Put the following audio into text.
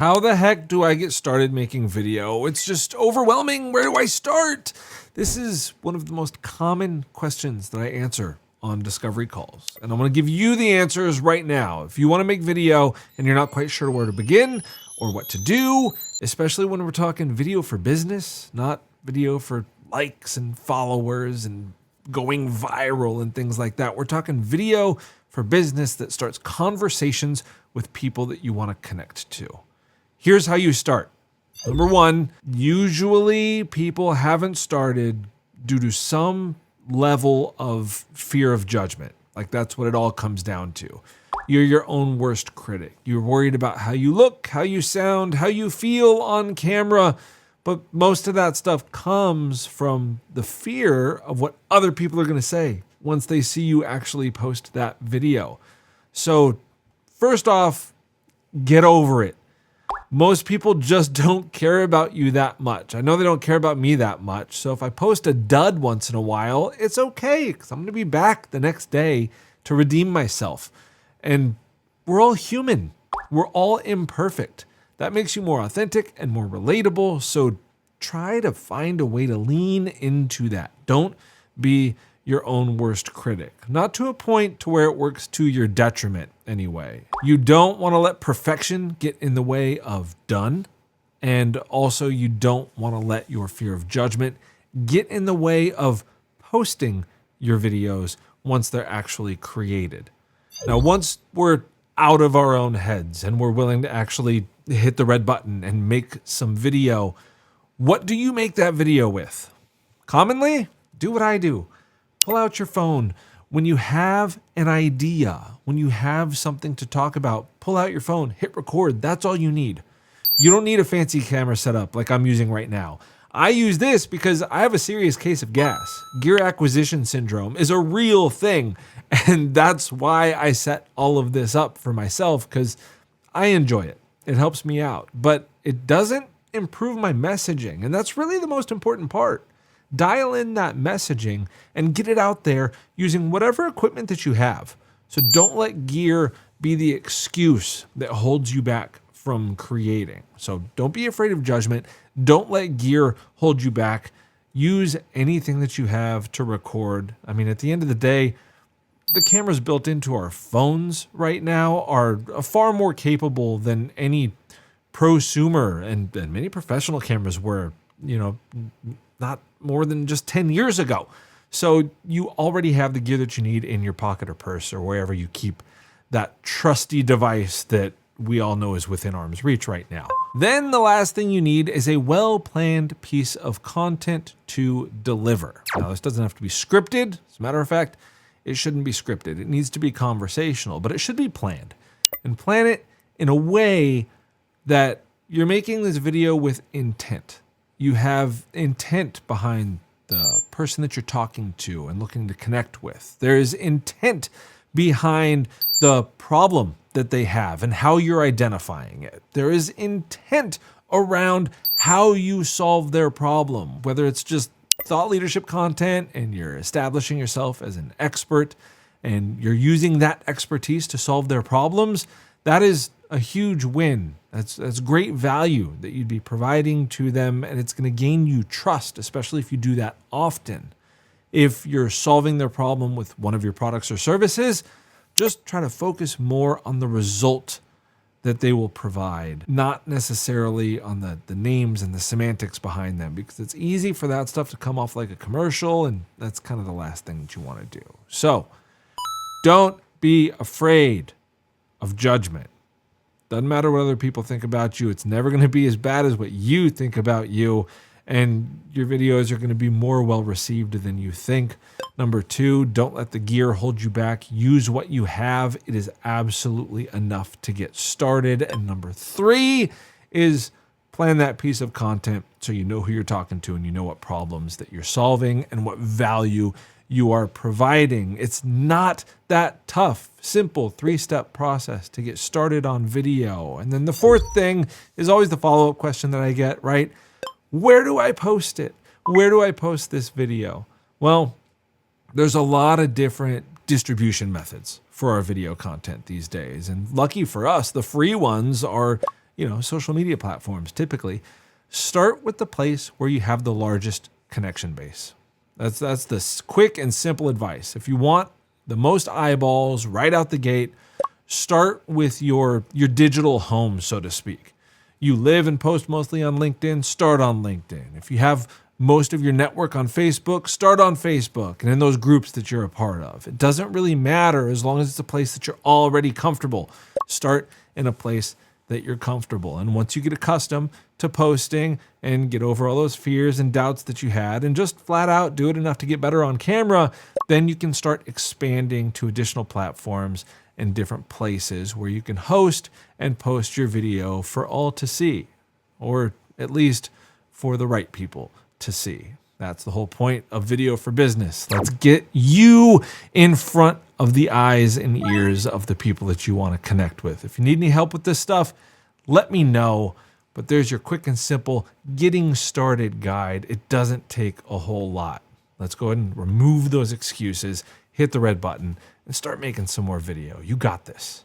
How the heck do I get started making video? It's just overwhelming. Where do I start? This is one of the most common questions that I answer on discovery calls. And I'm gonna give you the answers right now. If you wanna make video and you're not quite sure where to begin or what to do, especially when we're talking video for business, not video for likes and followers and going viral and things like that. We're talking video for business that starts conversations with people that you wanna connect to. Here's how you start. Number one, usually people haven't started due to some level of fear of judgment. Like that's what it all comes down to. You're your own worst critic. You're worried about how you look, how you sound, how you feel on camera. But most of that stuff comes from the fear of what other people are going to say once they see you actually post that video. So first off, get over it. Most people just don't care about you that much. I know they don't care about me that much. So if I post a dud once in a while, it's okay because I'm going to be back the next day to redeem myself. And we're all human. We're all imperfect. That makes you more authentic and more relatable. So try to find a way to lean into that. Don't be your own worst critic. Not to a point to where it works to your detriment anyway. You don't want to let perfection get in the way of done. And also you don't want to let your fear of judgment get in the way of posting your videos once they're actually created. Now, once we're out of our own heads and we're willing to actually hit the red button and make some video, what do you make that video with? Commonly, do what I do. Pull out your phone. When you have an idea, when you have something to talk about, pull out your phone, hit record. That's all you need. You don't need a fancy camera setup like I'm using right now. I use this because I have a serious case of gas. Gear acquisition syndrome is a real thing. And that's why I set all of this up for myself, because I enjoy it. It helps me out, but it doesn't improve my messaging. And that's really the most important part. Dial in that messaging and get it out there using whatever equipment that you have. So don't let gear be the excuse that holds you back from creating. So don't be afraid of judgment. Don't let gear hold you back. Use anything that you have to record. I mean, at the end of the day, the cameras built into our phones right now are far more capable than any prosumer and many professional cameras were, not more than just 10 years ago. So you already have the gear that you need in your pocket or purse or wherever you keep that trusty device that we all know is within arm's reach right now. Then the last thing you need is a well-planned piece of content to deliver. Now, this doesn't have to be scripted. As a matter of fact, it shouldn't be scripted. It needs to be conversational, but it should be planned. And plan it in a way that you're making this video with intent. You have intent behind the person that you're talking to and looking to connect with. There is intent behind the problem that they have and how you're identifying it. There is intent around how you solve their problem, whether it's just thought leadership content and you're establishing yourself as an expert and you're using that expertise to solve their problems. That is a huge win. That's great value that you'd be providing to them, and it's going to gain you trust, especially if you do that often. If you're solving their problem with one of your products or services, just try to focus more on the result that they will provide, not necessarily on the names and the semantics behind them, because it's easy for that stuff to come off like a commercial, and that's kind of the last thing that you want to do. So don't be afraid of judgment. Doesn't matter what other people think about you. It's never going to be as bad as what you think about you. And your videos are going to be more well received than you think. Number two, don't let the gear hold you back. Use what you have. It is absolutely enough to get started. And number three is plan that piece of content so you know who you're talking to and you know what problems that you're solving and what value you are providing. It's not that tough. Simple 3-step process to get started on video. And then the fourth thing is always the follow-up question that I get, right? Where do I post it? Where do I post this video? Well, there's a lot of different distribution methods for our video content these days. And lucky for us, the free ones are social media platforms typically, start with the place where you have the largest connection base. That's the quick and simple advice. If you want the most eyeballs right out the gate, start with your digital home, so to speak. You live and post mostly on LinkedIn, start on LinkedIn. If you have most of your network on Facebook, start on Facebook and in those groups that you're a part of. It doesn't really matter as long as it's a place that you're already comfortable. Start in a place that you're comfortable. And once you get accustomed to posting and get over all those fears and doubts that you had and just flat out do it enough to get better on camera, then you can start expanding to additional platforms and different places where you can host and post your video for all to see, or at least for the right people to see. That's the whole point of video for business. Let's get you in front of the eyes and ears of the people that you want to connect with. If you need any help with this stuff, let me know. But there's your quick and simple getting started guide. It doesn't take a whole lot. Let's go ahead and remove those excuses, hit the red button, and start making some more video. You got this.